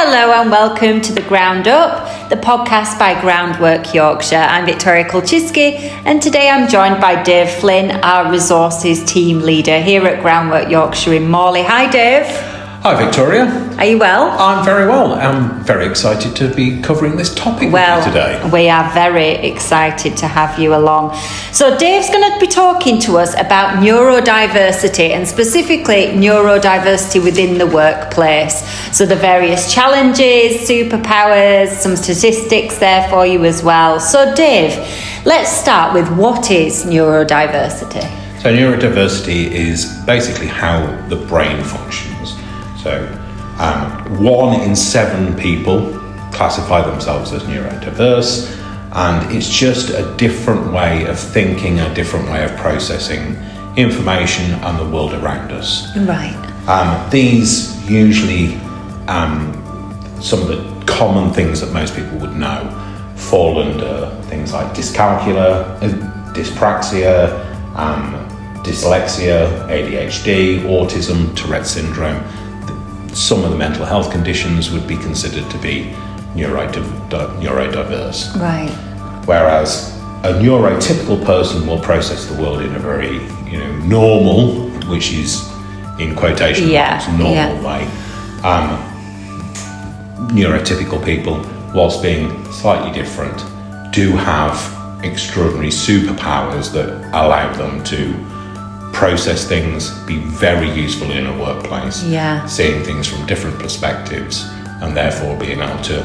Hello and welcome to The Ground Up, the podcast by Groundwork Yorkshire. I'm Victoria Kulczyski and today I'm joined by Dave Flynn, our resources team leader here at Groundwork Yorkshire in Morley. Hi Dave. Hi Victoria. Are you well? I'm very well. I'm very excited to be covering this topic with you today. We are very excited to have you along. So Dave's going to be talking to us about neurodiversity and specifically neurodiversity within the workplace. So the various challenges, superpowers, some statistics there for you as well. So Dave, let's start with what is neurodiversity? So neurodiversity is basically how the brain functions. So 1 in 7 people classify themselves as neurodiverse, and it's just a different way of thinking, a different way of processing information and the world around us. Right. These usually, some of the common things that most people would know fall under things like dyscalculia, dyspraxia, dyslexia, ADHD, autism, Tourette syndrome. Some of the mental health conditions would be considered to be neurodiverse. Right. Whereas a neurotypical person will process the world in a very, normal, which is in quotation marks, normal way. Neurotypical people, whilst being slightly different, do have extraordinary superpowers that allow them to process things, be very useful in a workplace, seeing things from different perspectives, and therefore being able to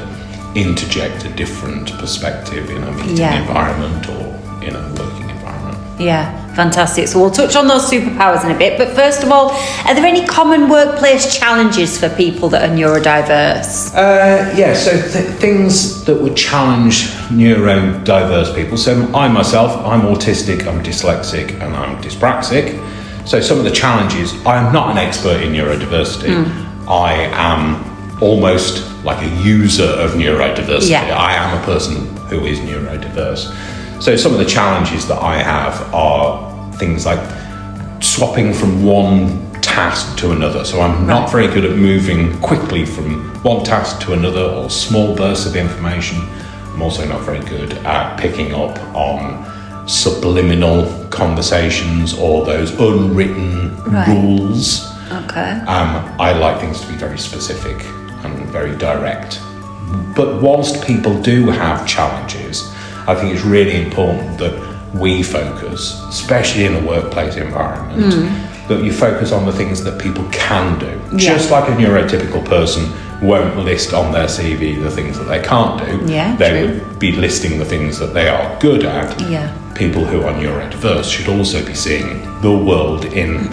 interject a different perspective in a meeting environment or in a working environment. Yeah, fantastic. So we'll touch on those superpowers in a bit, but first of all, are there any common workplace challenges for people that are neurodiverse? So things that would challenge neurodiverse people. So I'm autistic, I'm dyslexic, and I'm dyspraxic. So some of the challenges, I'm not an expert in neurodiversity. I am almost like a user of neurodiversity. I am a person who is neurodiverse. So some of the challenges that I have are things like swapping from one task to another. So I'm not very good at moving quickly from one task to another or small bursts of information. I'm also not very good at picking up on subliminal conversations or those unwritten rules. Okay. I like things to be very specific and very direct. But whilst people do have challenges, I think it's really important that we focus, especially in a workplace environment, that you focus on the things that people can do. Just like a neurotypical person won't list on their CV the things that they can't do. They would be listing the things that they are good at. People who are neurodiverse should also be seeing the world in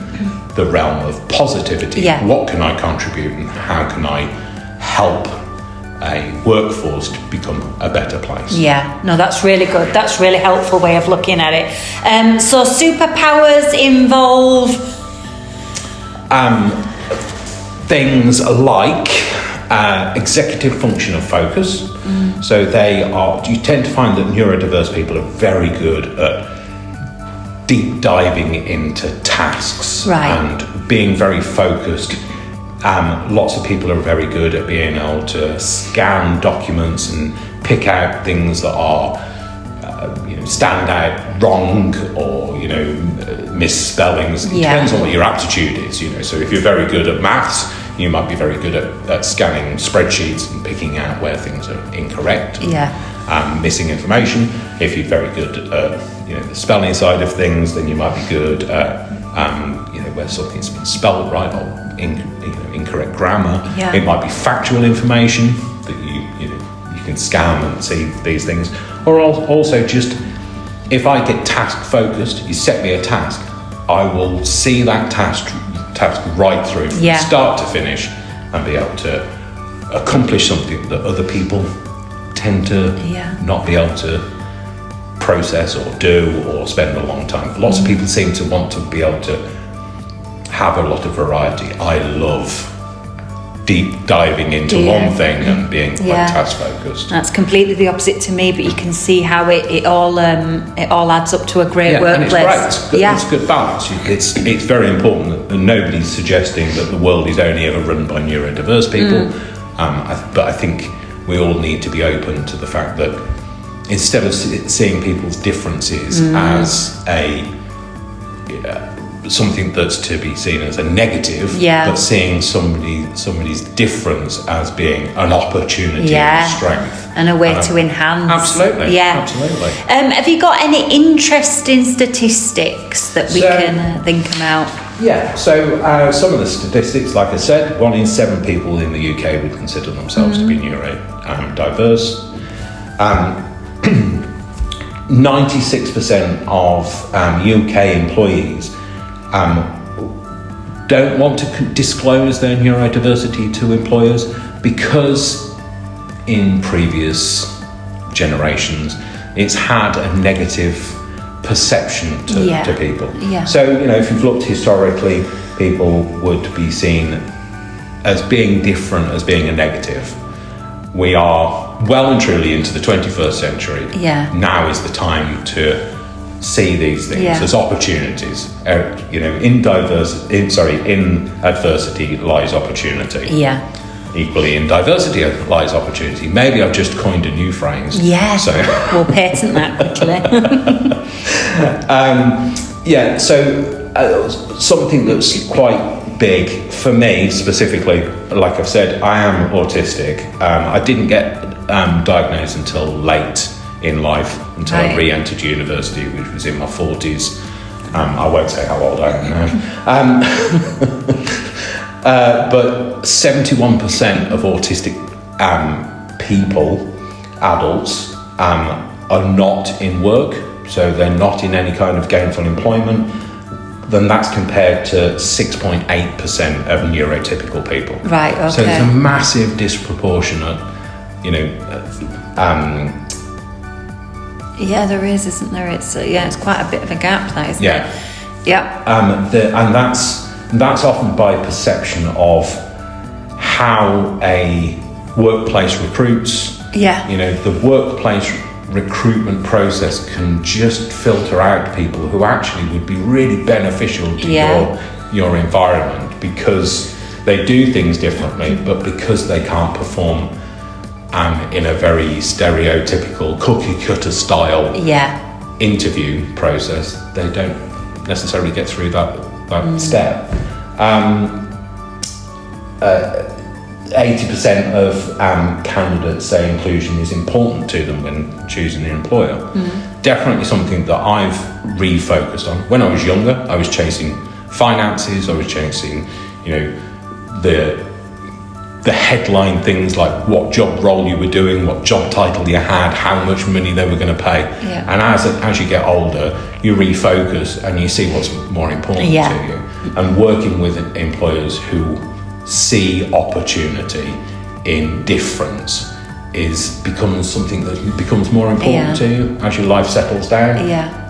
the realm of positivity. What can I contribute and how can I help a workforce to become a better place? That's really good. That's a really helpful way of looking at it. So superpowers involve things like executive function of focus. So you tend to find that neurodiverse people are very good at deep diving into tasks and being very focused. Lots of people are very good at being able to scan documents and pick out things that are, stand out wrong or, misspellings. It depends on what your aptitude is, So if you're very good at maths, you might be very good at scanning spreadsheets and picking out where things are incorrect, missing information. If you're very good at, the spelling side of things, then you might be good at, where something's been spelled right or incorrect grammar. It might be factual information that you can scan and see these things. Or also just, if I get task focused, you set me a task, I will see that task right through from start to finish and be able to accomplish something that other people tend to not be able to process or do or spend a long time. Lots of people seem to want to be able to have a lot of variety. I love deep diving into one thing and being quite task focused. That's completely the opposite to me, but you can see how it all adds up to a great workplace. And it's great. It's good balance. It's very important, and nobody's suggesting that the world is only ever run by neurodiverse people. But I think we all need to be open to the fact that instead of seeing people's differences as something that's to be seen as a negative, but seeing somebody's difference as being an opportunity and strength and a way to enhance. Absolutely. Have you got any interesting statistics that we can think about? Yeah, so some of the statistics, like I said, 1 in 7 people in the UK would consider themselves to be neurodiverse. 96% of UK employees don't want to disclose their neurodiversity to employers because in previous generations it's had a negative perception to people. So, if you've looked historically, people would be seen as being different, as being a negative. We are well and truly into the 21st century. Now is the time to see these things as opportunities. In adversity lies opportunity. Equally, in diversity lies opportunity. Maybe I've just coined a new phrase. So we'll patent that quickly. Something that's quite big for me specifically, like I've said, I am autistic. I didn't get diagnosed until late in life, until I re-entered university, which was in my 40s. I won't say how old I am now. But 71% of autistic people, adults, are not in work, so they're not in any kind of gainful employment. Then that's compared to 6.8% of neurotypical people. Right, okay. So there's a massive disproportionate, there is, isn't there? It's quite a bit of a gap, that, isn't it? And that's often by perception of how a workplace recruits. The workplace recruitment process can just filter out people who actually would be really beneficial to your environment because they do things differently, but because they can't perform in a very stereotypical cookie cutter style interview process, they don't necessarily get through that step. 80% of candidates say inclusion is important to them when choosing an employer. Definitely something that I've refocused on. When I was younger, I was chasing finances, I was chasing, the headline things like what job role you were doing, what job title you had, how much money they were going to pay. And as you get older, you refocus and you see what's more important to you. And working with employers who see opportunity in difference becomes something that becomes more important to you as your life settles down. And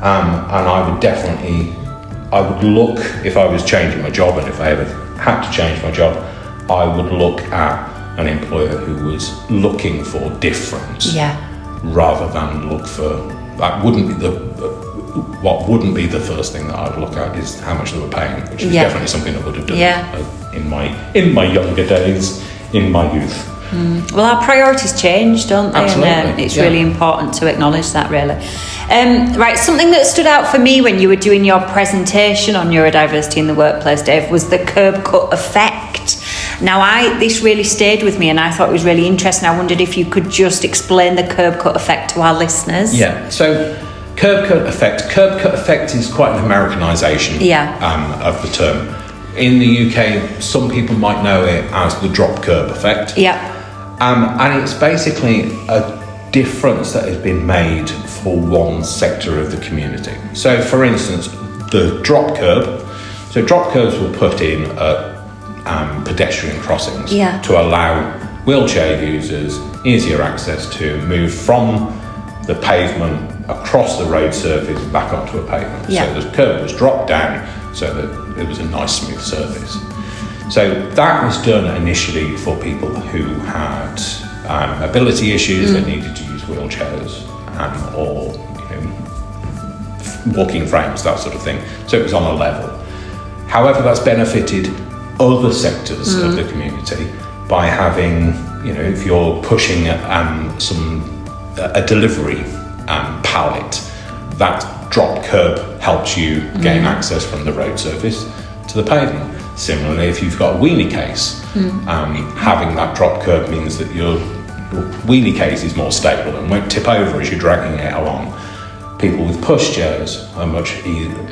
I would look, if I was changing my job, and if I ever had to change my job, I would look at an employer who was looking for difference rather than look for, what wouldn't be the first thing that I would look at is how much they were paying, which is definitely something I would have done in my younger days, in my youth. Well, our priorities change, don't they? Absolutely. And it's really important to acknowledge that, really. Right, something that stood out for me when you were doing your presentation on neurodiversity in the workplace, Dave, was the curb cut effect. Now, this really stayed with me and I thought it was really interesting. I wondered if you could just explain the curb cut effect to our listeners. So curb cut effect is quite an Americanization of the term. In the UK, some people might know it as the drop curb effect. And it's basically a difference that has been made for one sector of the community. So, for instance, the drop curb. So, drop curbs were put in at pedestrian crossings to allow wheelchair users easier access to move from the pavement across the road surface and back onto a pavement. So, the curb was dropped down so that it was a nice, smooth surface. So that was done initially for people who had mobility issues that needed to use wheelchairs or walking frames, that sort of thing. So it was on a level. However, that's benefited other sectors of the community by having if you're pushing a delivery pallet, that drop curb helps you gain access from the road surface to the pavement. Similarly, if you've got a wheelie case, having that drop curb means that your wheelie case is more stable and won't tip over as you're dragging it along. People with pushchairs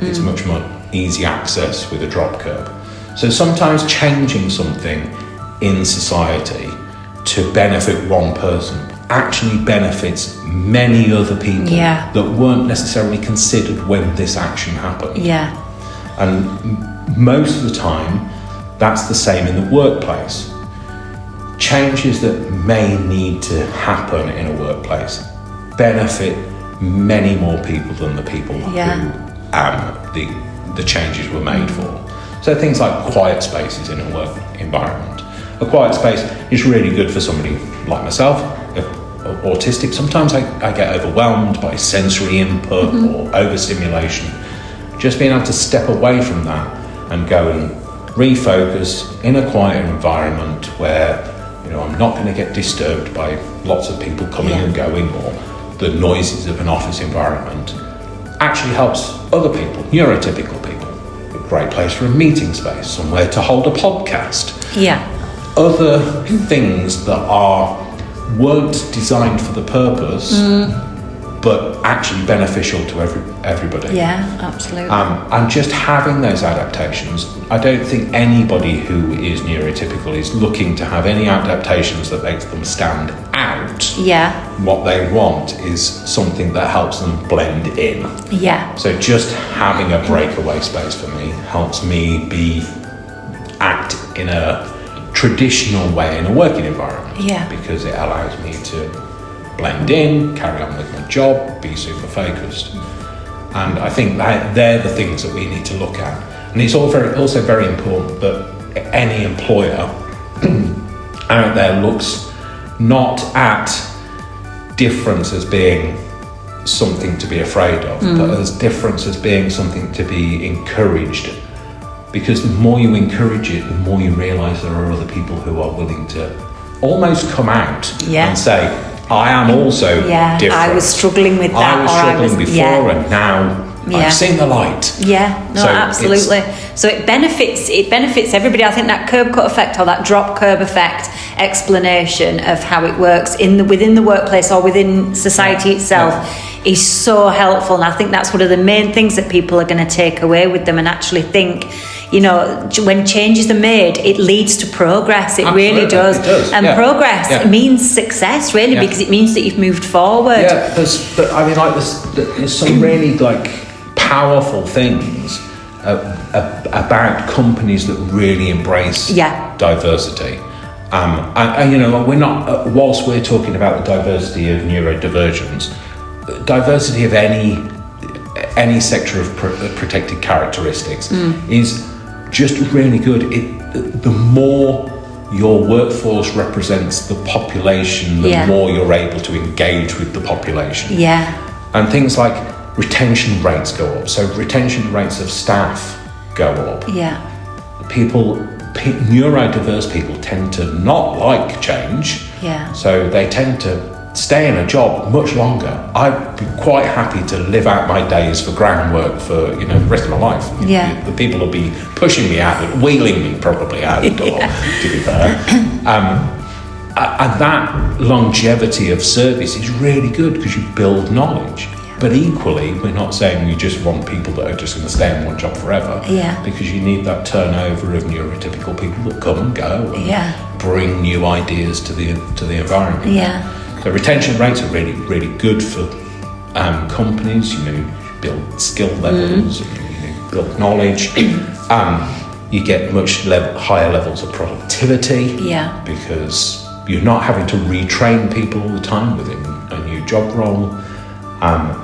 it's much more easy access with a drop curb. So sometimes changing something in society to benefit one person actually benefits many other people that weren't necessarily considered when this action happened. Yeah. And most of the time, that's the same in the workplace. Changes that may need to happen in a workplace benefit many more people than the people who the changes were made for. So things like quiet spaces in a work environment. A quiet space is really good for somebody like myself, autistic. Sometimes I get overwhelmed by sensory input or overstimulation. Just being able to step away from that and go and refocus in a quiet environment where I'm not going to get disturbed by lots of people coming and going, or the noises of an office environment, actually helps other people, neurotypical people. A great place for a meeting space, somewhere to hold a podcast. Yeah. Other things that weren't designed for the purpose, but actually beneficial to everybody. Yeah, absolutely. And just having those adaptations, I don't think anybody who is neurotypical is looking to have any adaptations that makes them stand out. Yeah. What they want is something that helps them blend in. Yeah. So just having a breakaway space for me helps me act in a traditional way in a working environment. Yeah. Because it allows me to blend in, carry on with my job, be super focused. And I think that they're the things that we need to look at. And it's also very important that any employer out there looks not at difference as being something to be afraid of, but as difference as being something to be encouraged. Because the more you encourage it, the more you realise there are other people who are willing to almost come out and say, I am also different. I was struggling with that. I was struggling before and now I've seen the light. Yeah, no, so absolutely. So it benefits everybody. I think that curb cut effect or that drop curb effect explanation of how it works within the workplace or within society itself is so helpful. And I think that's one of the main things that people are going to take away with them and actually think, when changes are made, it leads to progress. It really does. It does. And progress means success, really, because it means that you've moved forward. Yeah, there's some really powerful things about companies that really embrace diversity. We're not, whilst we're talking about the diversity of neurodivergence, diversity of any sector of protected characteristics is just really good. The more your workforce represents the population, the more you're able to engage with the population. Yeah. And things like retention rates go up. So retention rates of staff go up. Yeah. Neurodiverse people tend to not like change. Yeah. So they tend to stay in a job much longer. I'd be quite happy to live out my days for groundwork for the rest of my life. Yeah. The people will be pushing me out, wheeling me probably out the door, to be fair. And that longevity of service is really good because you build knowledge. But equally, we're not saying we just want people that are just going to stay in one job forever. Yeah. Because you need that turnover of neurotypical people that come and go and bring new ideas to the environment. Yeah. So retention rates are really, really good for companies. Build skill levels, build knowledge. You get much higher levels of productivity. Yeah. Because you're not having to retrain people all the time within a new job role. And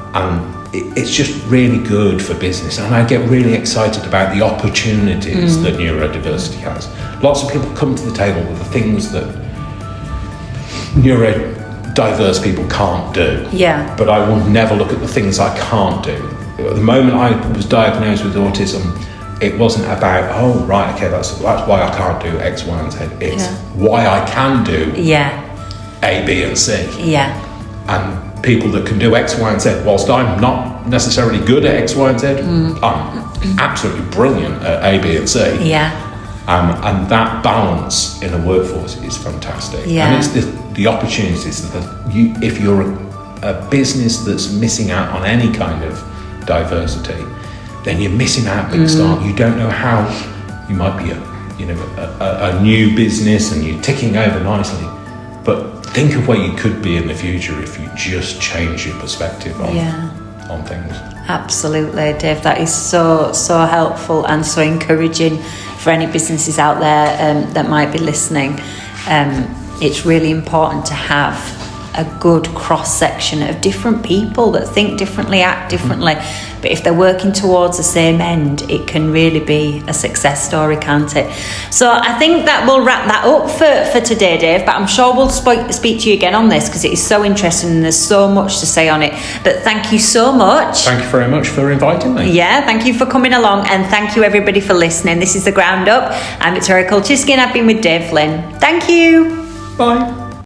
it's just really good for business. And I get really excited about the opportunities that neurodiversity has. Lots of people come to the table with the things that neurodiverse people can't do. Yeah. But I will never look at the things I can't do. At the moment I was diagnosed with autism, it wasn't about, oh, right, okay, that's why I can't do X, Y, and Z. It's why I can do A, B, and C. Yeah. And people that can do X, Y, and Z, whilst I'm not necessarily good at X, Y, and Z, I'm absolutely brilliant at A, B, and C. Yeah. And that balance in a workforce is fantastic. Yeah. And it's the opportunities that if you're a business that's missing out on any kind of diversity, then you're missing out big start. You don't know how. You might be a new business and you're ticking over nicely, but think of where you could be in the future if you just change your perspective on things. Absolutely, Dave. That is so helpful and so encouraging for any businesses out there that might be listening. It's really important to have a good cross-section of different people that think differently, act differently, but if they're working towards the same end, it can really be a success story, can't it? So I think that we'll wrap that up for today, Dave, but I'm sure we'll speak to you again on this because it is so interesting and there's so much to say on it. But thank you so much. Thank you very much for inviting me. Yeah, thank you for coming along, and thank you everybody for listening. This is The Ground Up. I'm Victoria Kulchisky and I've been with Dave Flynn. Thank you. Bye.